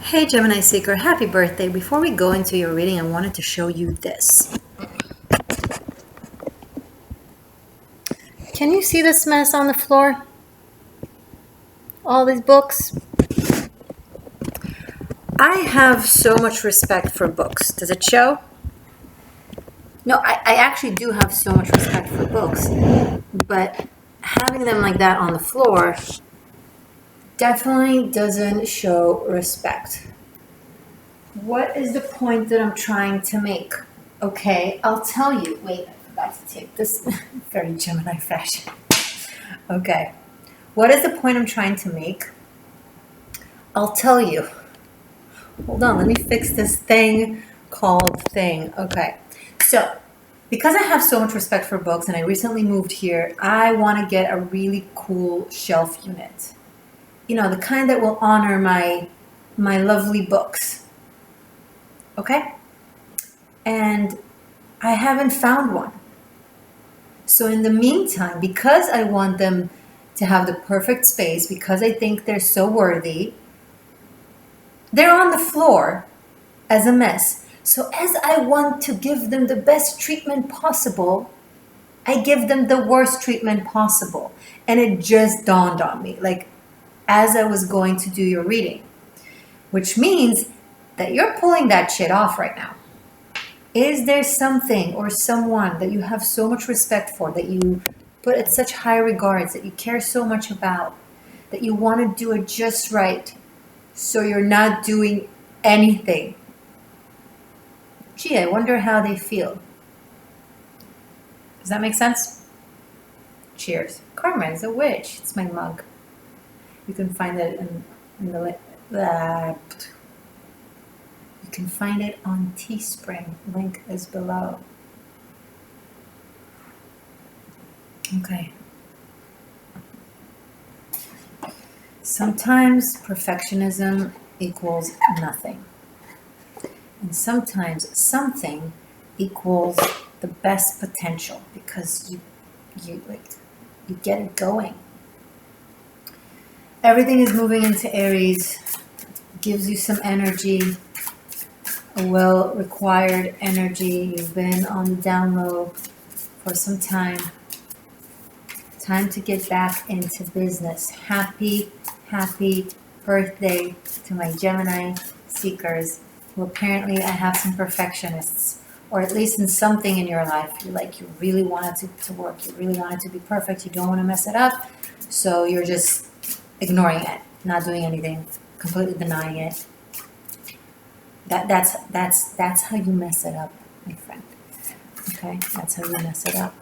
Hey Gemini Seeker, happy birthday. Before we go into your reading, I wanted to show you this. Can you see this mess on the floor? All these books? I have so much respect for books. Does it show? No, I actually do have so much respect for books, but having them like that on the floor definitely doesn't show respect. What is the point that I'm trying to make? Okay, I'll tell you. Wait, I forgot to take this. Very Gemini fashion. Okay, what is the point I'm trying to make? I'll tell you. Hold on, let me fix this thing called thing. Okay, so because I have so much respect for books and I recently moved here, I want to get a really cool shelf unit. You know, the kind that will honor my lovely books. Okay? And I haven't found one. So in the meantime, because I want them to have the perfect space, because I think they're so worthy, they're on the floor as a mess. So as I want to give them the best treatment possible, I give them the worst treatment possible. And it just dawned on me, like as I was going to do your reading, which means that you're pulling that shit off right now. Is there something or someone that you have so much respect for, that you put at such high regards, that you care so much about, that you want to do it just right, so you're not doing anything? Gee, I wonder how they feel. Does that make sense? Cheers. Karma is a witch. It's my mug. You can find it in the you can find it on Teespring. Link is below. Okay. Sometimes perfectionism equals nothing. And sometimes something equals the best potential, because you get it going. Everything is moving into Aries, gives you some energy, a well-required energy. You've been on the down low for some time. Time to get back into business. Happy birthday to my Gemini seekers, who apparently I have some perfectionists, or at least in something in your life. You really want it to work. You really want it to be perfect. You don't want to mess it up. So you're just ignoring it, not doing anything, completely denying it. That's how you mess it up, my friend. Okay, that's how you mess it up.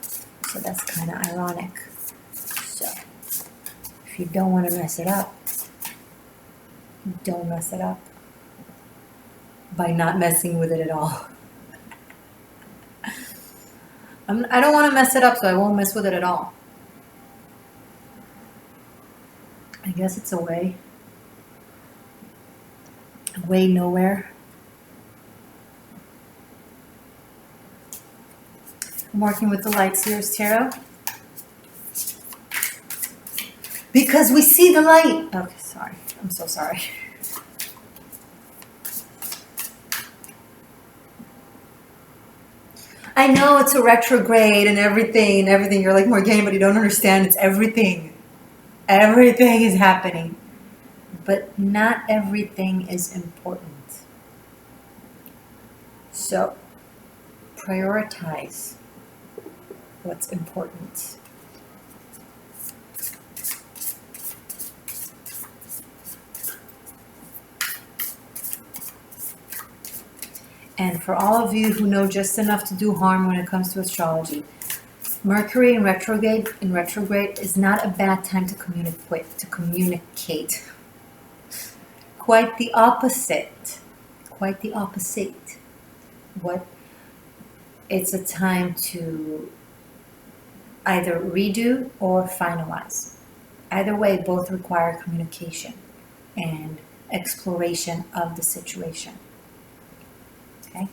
So that's kind of ironic. So if you don't want to mess it up, don't mess it up by not messing with it at all. I don't want to mess it up, so I won't mess with it at all. I guess it's a way nowhere. I'm working with the Light Seers Tarot because we see the light. Okay, sorry. I'm so sorry. I know it's a retrograde and everything. You're like, Morgane, but you don't understand. It's everything. Everything is happening. But not everything is important. So, prioritize what's important. And for all of you who know just enough to do harm when it comes to astrology, Mercury in retrograde is not a bad time to communicate. Quite the opposite. It's a time to either redo or finalize. Either way, both require communication and exploration of the situation. Okay?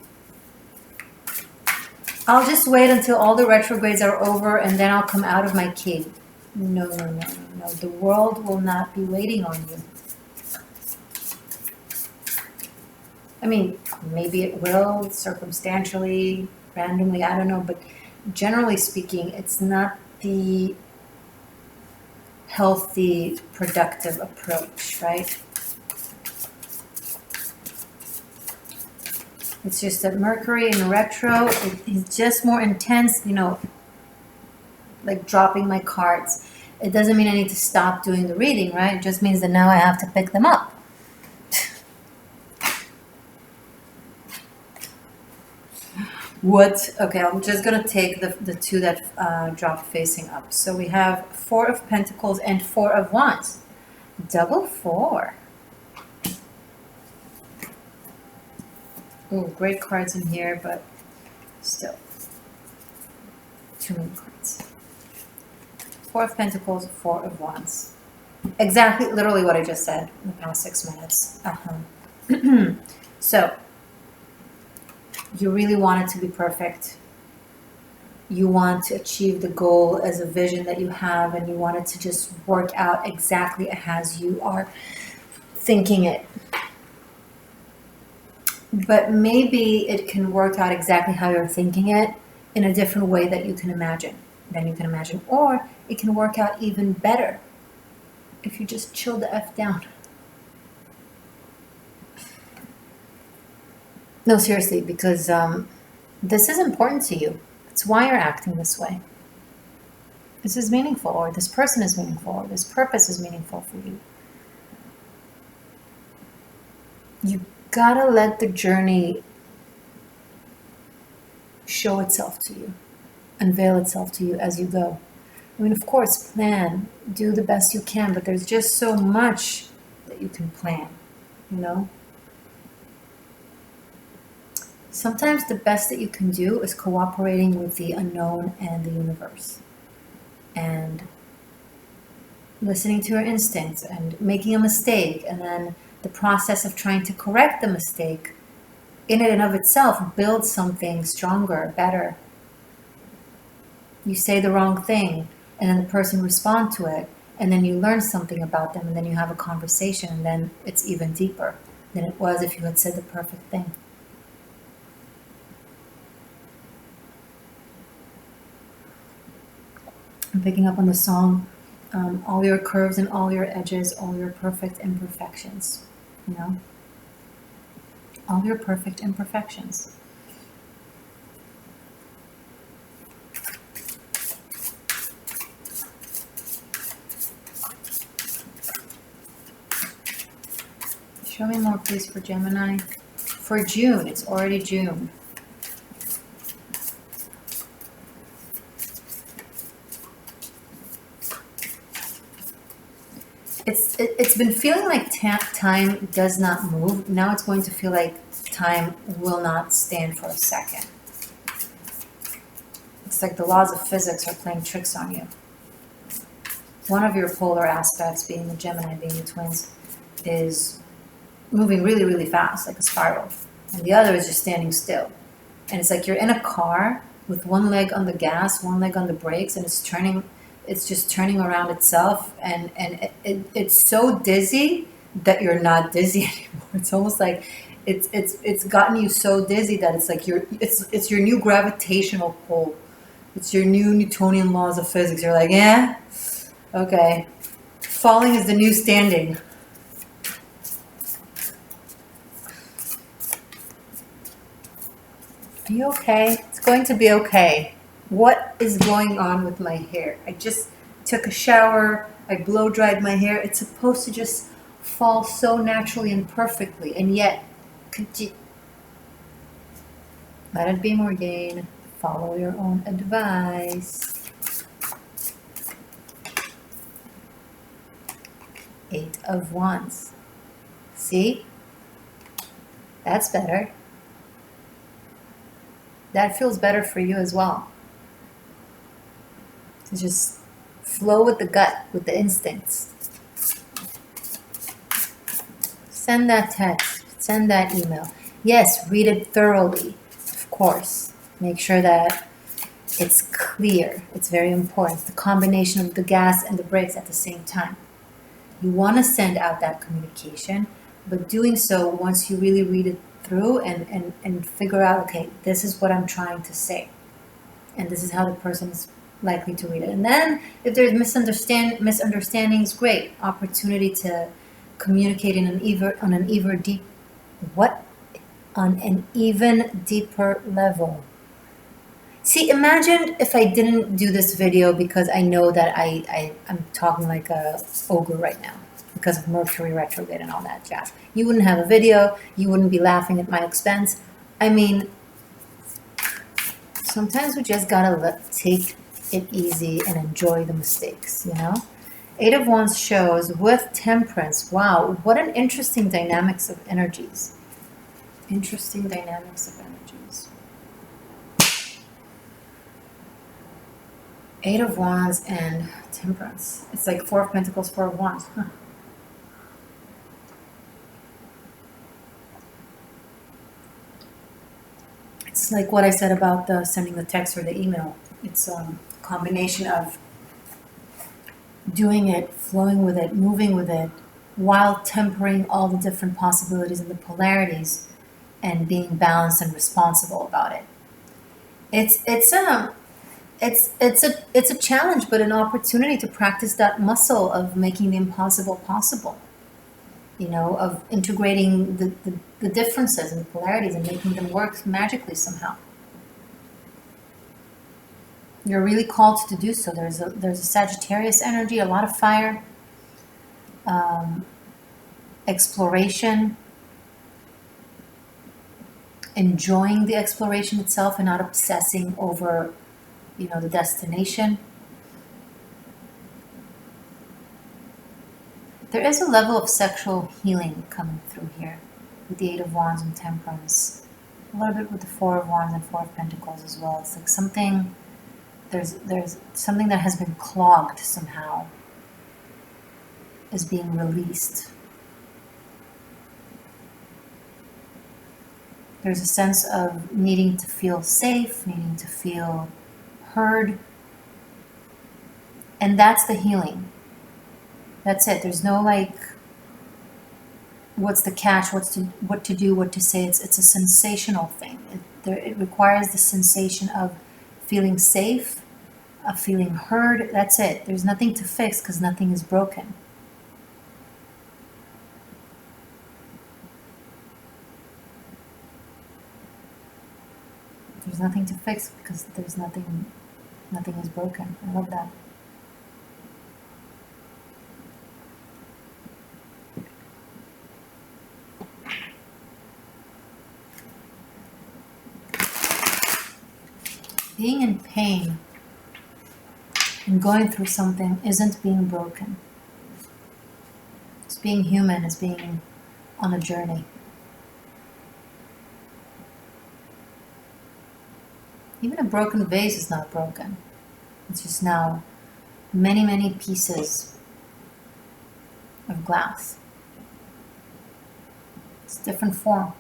I'll just wait until all the retrogrades are over and then I'll come out of my cave. No. The world will not be waiting on you. I mean, maybe it will, circumstantially, randomly, I don't know, but generally speaking, it's not the healthy, productive approach, right? It's just that Mercury in retro is just more intense, you know, like dropping my cards. It doesn't mean I need to stop doing the reading, right? It just means that now I have to pick them up. What? Okay, I'm just going to take the two that drop facing up. So we have Four of Pentacles and Four of Wands. Double four. Oh, great cards in here, but still. Too many cards. Four of Pentacles, Four of Wands. Exactly, literally what I just said in the past 6 minutes. So, you really want it to be perfect. You want to achieve the goal as a vision that you have, and you want it to just work out exactly as you are thinking it. But maybe it can work out exactly how you're thinking it in a different way that you can imagine. Or it can work out even better if you just chill the F down. No, seriously, because this is important to you. It's why you're acting this way. This is meaningful, or this person is meaningful, or this purpose is meaningful for you. You gotta let the journey show itself to you, unveil itself to you as you go. I mean, of course, plan, do the best you can, but there's just so much that you can plan, you know? Sometimes the best that you can do is cooperating with the unknown and the universe, and listening to your instincts and making a mistake, and then the process of trying to correct the mistake in and of itself builds something stronger, better. You say the wrong thing, and then the person responds to it, and then you learn something about them, and then you have a conversation, and then it's even deeper than it was if you had said the perfect thing. I'm picking up on the song, all your curves and all your edges, all your perfect imperfections, you know? All your perfect imperfections. Show me more, please, for Gemini. For June, it's already June. It's been feeling like time does not move. Now it's going to feel like time will not stand for a second. It's like the laws of physics are playing tricks on you. One of your polar aspects, being the Gemini, being the twins, is moving really, really fast, like a spiral. And the other is just standing still. And it's like you're in a car with one leg on the gas, one leg on the brakes, and it's just turning around itself, and it's so dizzy that you're not dizzy anymore. It's almost like it's gotten you so dizzy that it's like it's your new gravitational pull. It's your new Newtonian laws of physics. You're like, yeah, okay. Falling is the new standing. Are you okay? It's going to be okay. What is going on with my hair? I just took a shower. I blow dried my hair. It's supposed to just fall so naturally and perfectly. And yet, let it be, Morgane. Follow your own advice. 8 of Wands. See? That's better. That feels better for you as well. To just flow with the gut, with the instincts. Send that text, send that email. Yes, read it thoroughly, of course. Make sure that it's clear. It's very important. The combination of the gas and the brakes at the same time. You want to send out that communication, But doing so, once you really read it through and figure out, okay, this is what I'm trying to say, and this is how the person is likely to read it. And then if there's misunderstandings, great opportunity to communicate on an even deeper level. See, imagine if I didn't do this video because I know that I'm talking like a ogre right now because of Mercury retrograde and all that jazz. You wouldn't have a video. You wouldn't be laughing at my expense. I mean, sometimes we just gotta take it easy and enjoy the mistakes, you know? Eight of Wands shows with Temperance. Wow, what an interesting dynamics of energies. Interesting dynamics of energies. Eight of Wands and Temperance. It's like Four of Pentacles, Four of Wands. Huh. It's like what I said about sending the text or the email. It's a combination of doing it, flowing with it, moving with it, while tempering all the different possibilities and the polarities and being balanced and responsible about it. It's a challenge, but an opportunity to practice that muscle of making the impossible possible. You know, of integrating the differences and polarities and making them work magically somehow. You're really called to do so. There's a Sagittarius energy, a lot of fire, exploration, enjoying the exploration itself and not obsessing over, you know, the destination. There is a level of sexual healing coming through here with the Eight of Wands and Temperance. A little bit with the Four of Wands and Four of Pentacles as well. It's like something, there's something that has been clogged somehow is being released. There's a sense of needing to feel safe, needing to feel heard. And that's the healing. That's it. There's no like, what's the catch, what to do, what to say. It's a sensational thing. It requires the sensation of feeling safe, of feeling heard. That's it. There's nothing to fix because nothing is broken. There's nothing to fix because there's nothing is broken. I love that. Being in pain and going through something isn't being broken. It's being human, it's being on a journey. Even a broken vase is not broken. It's just now many, many pieces of glass. It's a different form.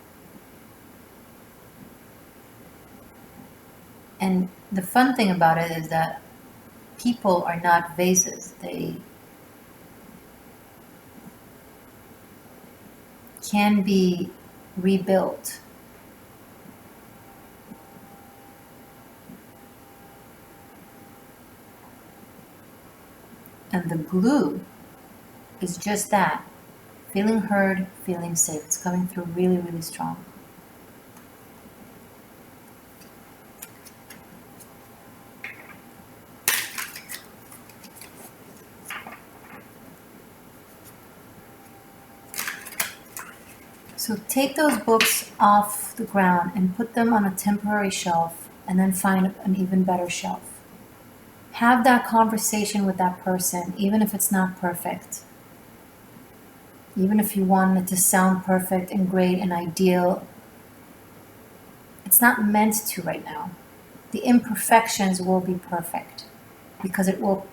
And the fun thing about it is that people are not vases. They can be rebuilt. And the glue is just that. Feeling heard, feeling safe. It's coming through really, really strong. So take those books off the ground and put them on a temporary shelf and then find an even better shelf. Have that conversation with that person, even if it's not perfect. Even if you want it to sound perfect and great and ideal, it's not meant to right now. The imperfections will be perfect because it will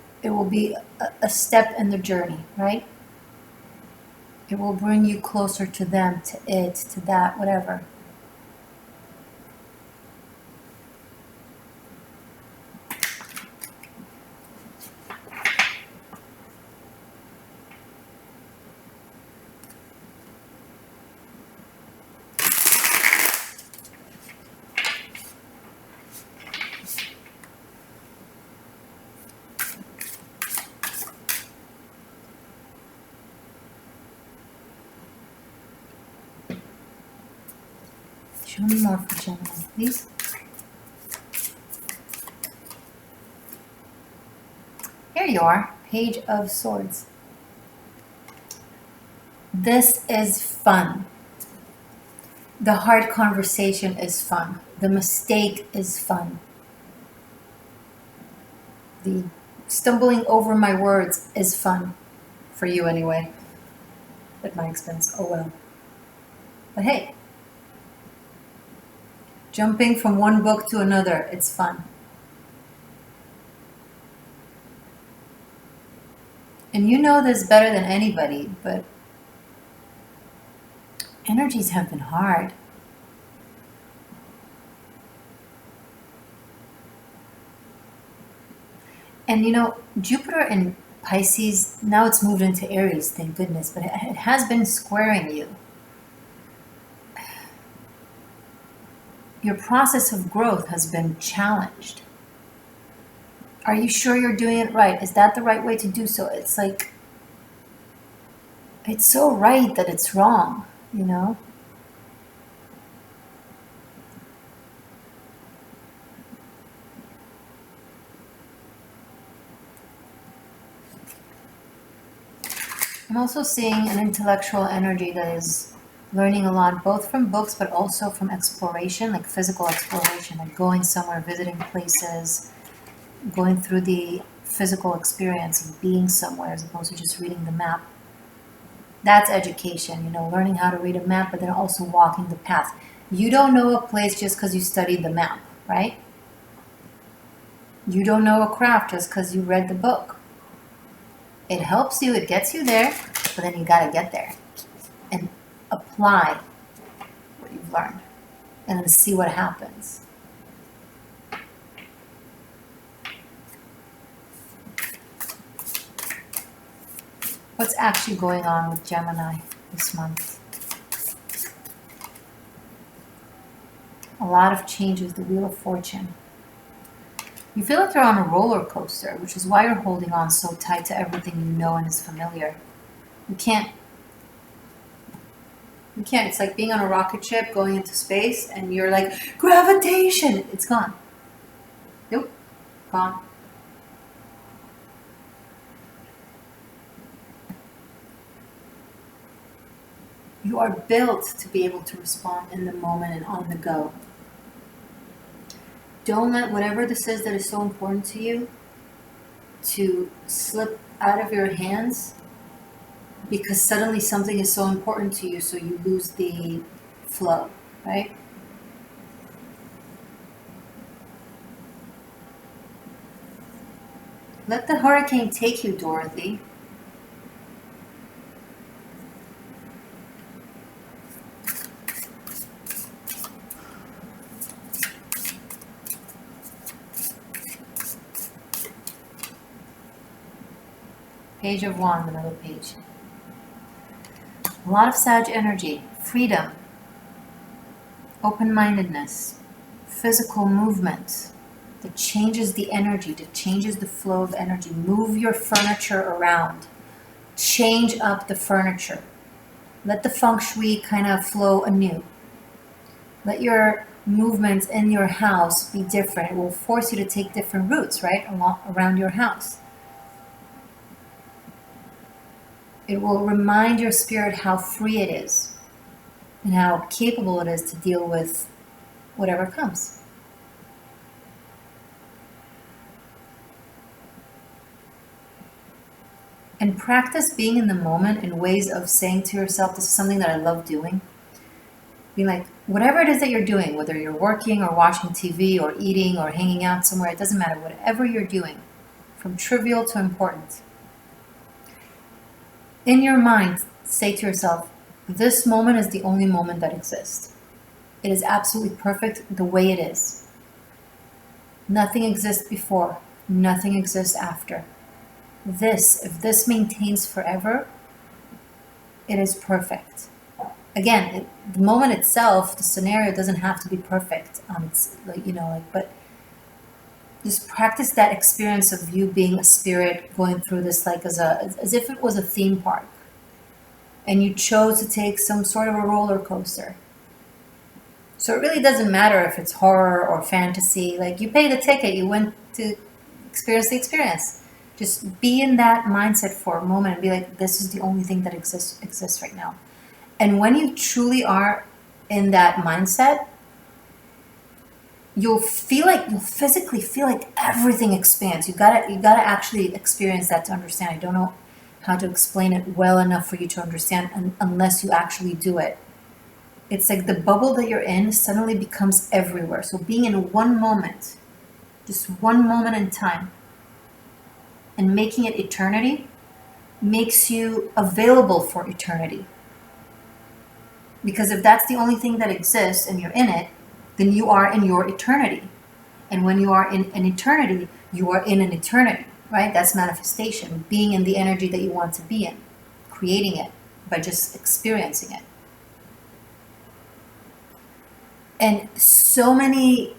be a step in the journey, right? It will bring you closer to them, to it, to that, whatever. Show me more for Gemini, please. Here you are, Page of Swords. This is fun. The hard conversation is fun. The mistake is fun. The stumbling over my words is fun. For you anyway. At my expense, oh well. But hey, jumping from one book to another, it's fun. And you know this better than anybody, but energies have been hard. And you know, Jupiter in Pisces, now it's moved into Aries, thank goodness, but it has been squaring you. Your process of growth has been challenged. Are you sure you're doing it right? Is that the right way to do so? It's like, it's so right that it's wrong, you know? I'm also seeing an intellectual energy that is learning a lot, both from books, but also from exploration, like physical exploration, like going somewhere, visiting places, going through the physical experience of being somewhere as opposed to just reading the map. That's education, you know, learning how to read a map, but then also walking the path. You don't know a place just because you studied the map, right? You don't know a craft just because you read the book. It helps you, it gets you there, but then you gotta get there and apply what you've learned and then see what happens. What's actually going on with Gemini this month? A lot of changes, the Wheel of Fortune. You feel like you're on a roller coaster, which is why you're holding on so tight to everything you know and is familiar. You can't, it's like being on a rocket ship going into space and you're like, gravitation, it's gone. Nope, gone. You are built to be able to respond in the moment and on the go. Don't let whatever this is that is so important to you to slip out of your hands because suddenly something is so important to you, so you lose the flow, right? Let the hurricane take you, Dorothy. Page of Wands, another page. A lot of Sag energy, freedom, open-mindedness, physical movement that changes the energy, that changes the flow of energy. Move your furniture around. Change up the furniture. Let the feng shui kind of flow anew. Let your movements in your house be different. It will force you to take different routes, right, around your house. It will remind your spirit how free it is and how capable it is to deal with whatever comes. And practice being in the moment in ways of saying to yourself, this is something that I love doing. Being like, whatever it is that you're doing, whether you're working or watching TV or eating or hanging out somewhere, it doesn't matter. Whatever you're doing, from trivial to important. In your mind, say to yourself, this moment is the only moment that exists. It is absolutely perfect the way it is. Nothing exists before, nothing exists after. If this maintains forever, it is perfect. Again, the moment itself, the scenario doesn't have to be perfect. But just practice that experience of you being a spirit going through this like as if it was a theme park and you chose to take some sort of a roller coaster. So it really doesn't matter if it's horror or fantasy. Like, you pay the ticket, you went to experience the experience. Just be in that mindset for a moment and be like, this is the only thing that exists right now. And when you truly are in that mindset, you'll physically feel like everything expands. You gotta actually experience that to understand. I don't know how to explain it well enough for you to understand unless you actually do it. It's like the bubble that you're in suddenly becomes everywhere. So being in one moment, just one moment in time, and making it eternity makes you available for eternity. Because if that's the only thing that exists and you're in it, then you are in your eternity. And when you are in an eternity, you are in an eternity, right? That's manifestation, being in the energy that you want to be in, creating it by just experiencing it. And so many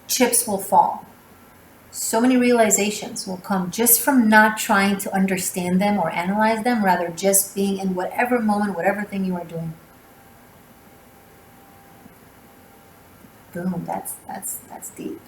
chips will fall. So many realizations will come just from not trying to understand them or analyze them, rather just being in whatever moment, whatever thing you are doing. Boom, that's deep.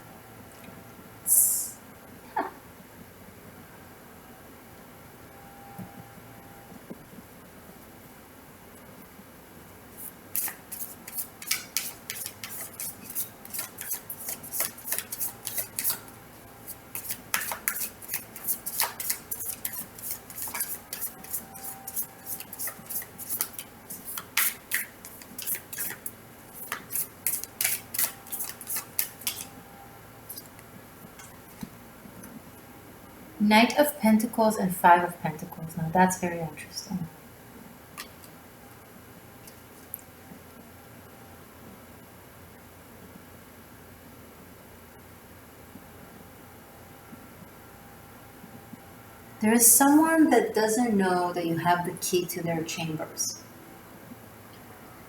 Knight of Pentacles and Five of Pentacles. Now that's very interesting. There is someone that doesn't know that you have the key to their chambers.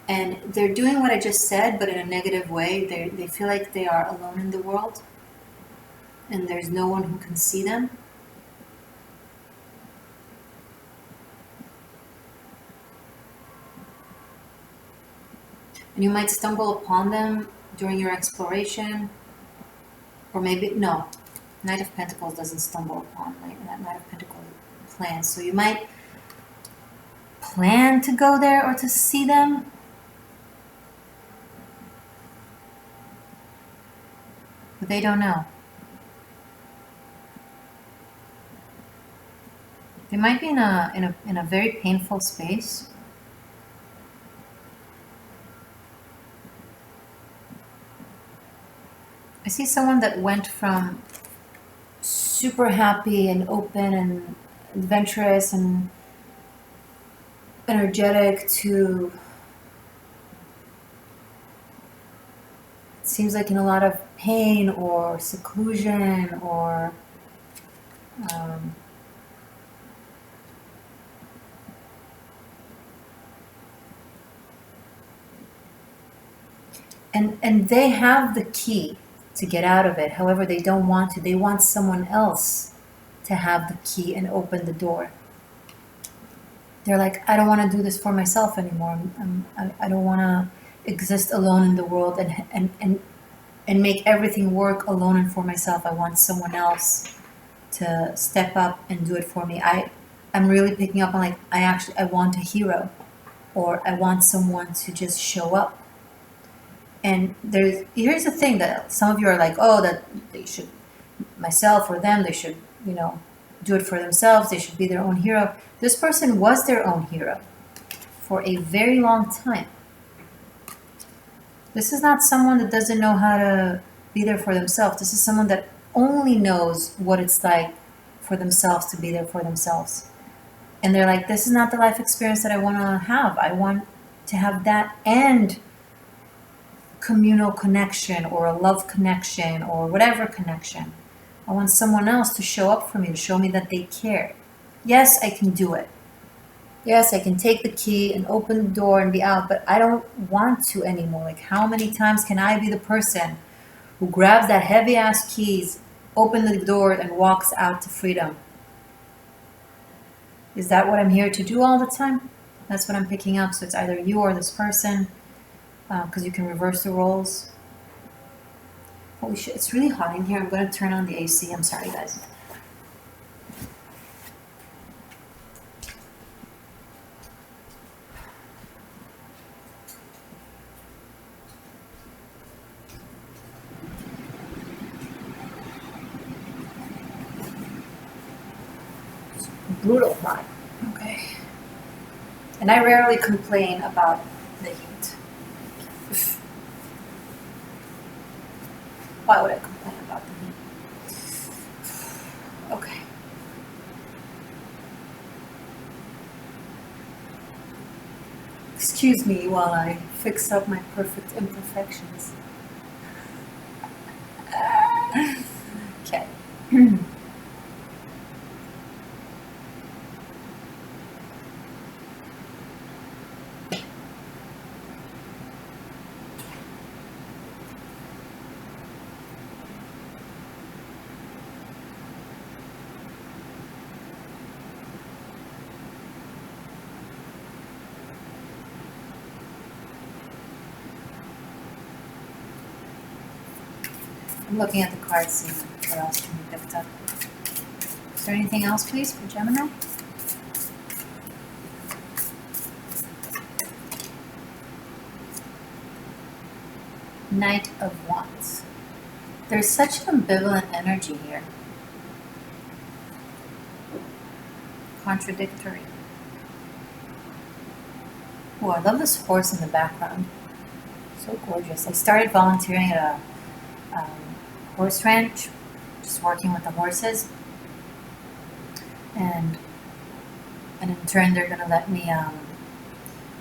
And they're doing what I just said, but in a negative way. They feel like they are alone in the world. And there's no one who can see them. And you might stumble upon them during your exploration. Or maybe, no. Knight of Pentacles doesn't stumble upon. That Knight of Pentacles plans. So you might plan to go there or to see them. But they don't know. They might be in a very painful space. I see someone that went from super happy and open and adventurous and energetic to, it seems like, in a lot of pain or seclusion or and they have the key to get out of it. However, they don't want to. They want someone else to have the key and open the door. They're like, I don't want to do this for myself anymore. I don't want to exist alone in the world and make everything work alone and for myself. I want someone else to step up and do it for me. I'm really picking up on, like, I want a hero, or I want someone to just show up. And here's the thing that some of you are like, oh, that they should, myself or them, they should, do it for themselves. They should be their own hero. This person was their own hero for a very long time. This is not someone that doesn't know how to be there for themselves. This is someone that only knows what it's like for themselves to be there for themselves. And they're like, this is not the life experience that I want to have. I want to have that and communal connection or a love connection or whatever connection. I want someone else to show up for me, to show me that they care. Yes, I can do it. Yes, I can take the key and open the door and be out, but I don't want to anymore. Like, how many times can I be the person who grabs that heavy ass keys, opens the door and walks out to freedom? Is that what I'm here to do all the time? That's what I'm picking up. So it's either you or this person. because you can reverse the roles. Holy shit, it's really hot in here. I'm going to turn on the AC. I'm sorry, guys. It's brutal hot. Okay. And I rarely complain about the heat. Why would I complain about the heat? Okay. Excuse me while I fix up my perfect imperfections. Okay. I'm looking at the cards, seeing what else can be picked up. Is there anything else, please, for Gemini? Knight of Wands. There's such an ambivalent energy here. Contradictory. Oh, I love this horse in the background. So gorgeous. I started volunteering at a horse ranch, just working with the horses, and in turn they're going to let me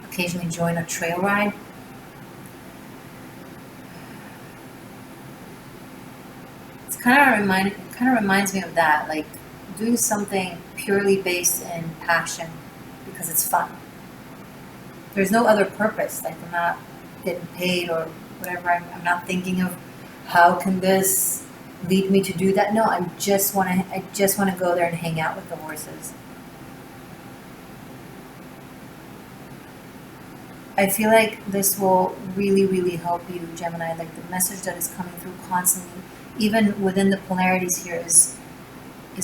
occasionally join a trail ride. It's kind of reminds me of that, like doing something purely based in passion because it's fun. There's no other purpose. Like I'm not getting paid or whatever. I'm not thinking of how can this lead me to do that. No, I just want to go there and hang out with the horses. I feel like this will really, really help you, Gemini. Like the message that is coming through constantly, even within the polarities here, is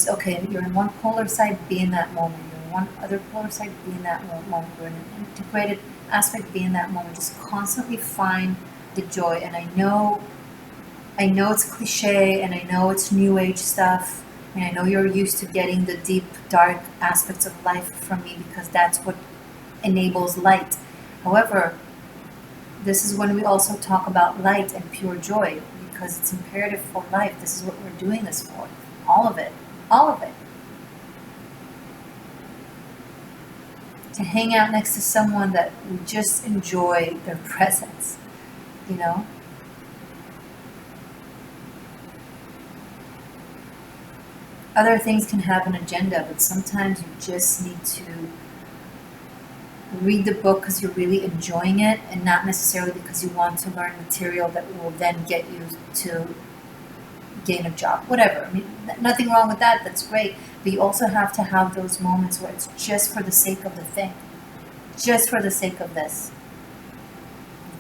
okay. You're in one polar side, be in that moment. You're in one other polar side, be in that moment. You're in an integrated aspect, be in that moment. Just constantly find the joy. And I know it's cliche, and I know it's new age stuff, and I know you're used to getting the deep, dark aspects of life from me because that's what enables light. However, this is when we also talk about light and pure joy because it's imperative for life. This is what we're doing this for. All of it. All of it. To hang out next to someone that we just enjoy their presence, you know? Other things can have an agenda, but sometimes you just need to read the book because you're really enjoying it and not necessarily because you want to learn material that will then get you to gain a job, whatever. I mean, nothing wrong with that, that's great, but you also have to have those moments where it's just for the sake of the thing, just for the sake of this.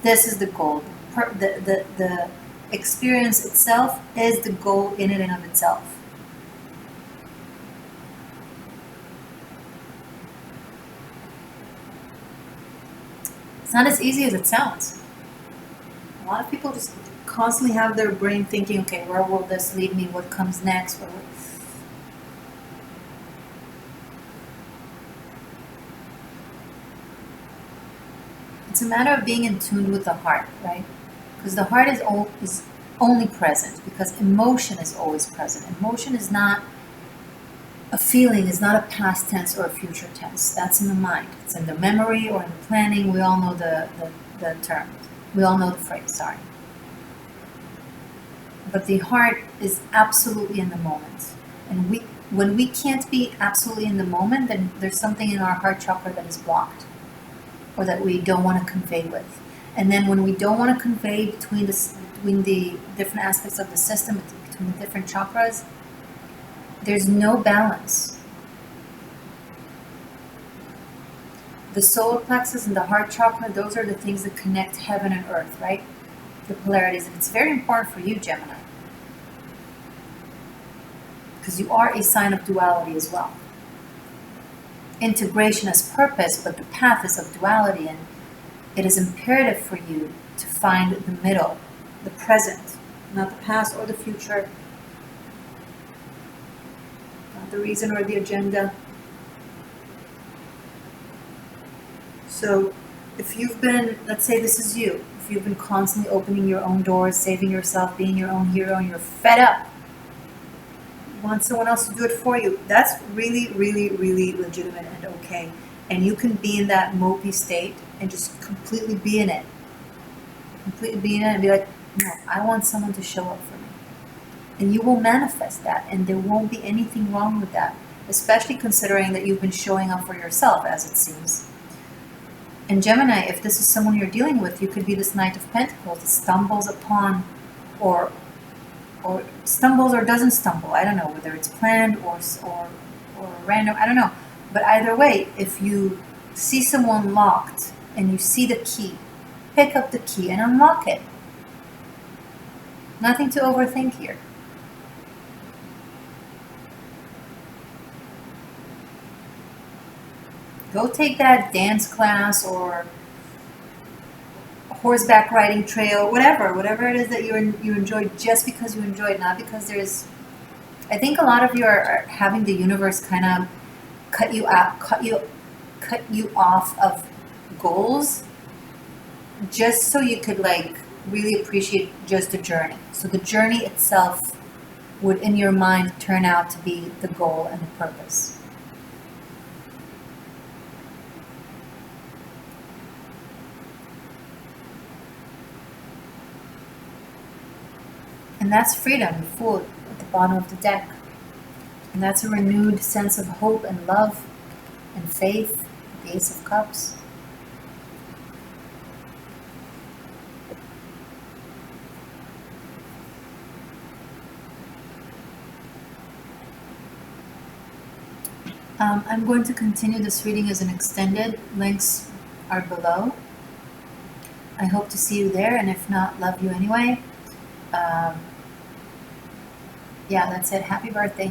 This is the goal. The experience itself is the goal in and of itself. It's not as easy as it sounds. A lot of people just constantly have their brain thinking, okay, where will this lead me? What comes next? It's a matter of being in tune with the heart, right? Because the heart is only present because emotion is always present. Emotion is not a feeling, is not a past tense or a future tense. That's in the mind. It's in the memory or in the planning. We all know the term. We all know the phrase, sorry. But the heart is absolutely in the moment. And when we can't be absolutely in the moment, then there's something in our heart chakra that is blocked or that we don't want to convey with. And then when we don't want to convey between the different aspects of the system, between the different chakras, there's no balance. The solar plexus and the heart chakra, those are the things that connect heaven and earth, right? The polarities. And it's very important for you, Gemini. Because you are a sign of duality as well. Integration as purpose, but the path is of duality, and it is imperative for you to find the middle, the present, not the past or the future, not the reason or the agenda. So if you've been, let's say this is you, if you've been constantly opening your own doors, saving yourself, being your own hero, and you're fed up, you want someone else to do it for you, that's really, really, really legitimate and okay. And you can be in that mopey state and just completely be in it. Completely be in it and be like, no, I want someone to show up for me. And you will manifest that, and there won't be anything wrong with that, especially considering that you've been showing up for yourself, as it seems. And Gemini, if this is someone you're dealing with, you could be this Knight of Pentacles that stumbles upon or stumbles or doesn't stumble. I don't know whether it's planned or random. I don't know. But either way, if you see someone locked and you see the key, pick up the key and unlock it. Nothing to overthink here. Go take that dance class or horseback riding trail, whatever it is that you enjoy, just because you enjoy it, not because there's. I think a lot of you are having the universe kind of cut you off of goals, just so you could like really appreciate just the journey. So the journey itself would, in your mind, turn out to be the goal and the purpose. And that's freedom, the Fool at the bottom of the deck. And that's a renewed sense of hope and love and faith, the Ace of Cups. I'm going to continue this reading as an extended. Links are below. I hope to see you there, and if not, love you anyway. Yeah, that's it. Happy birthday.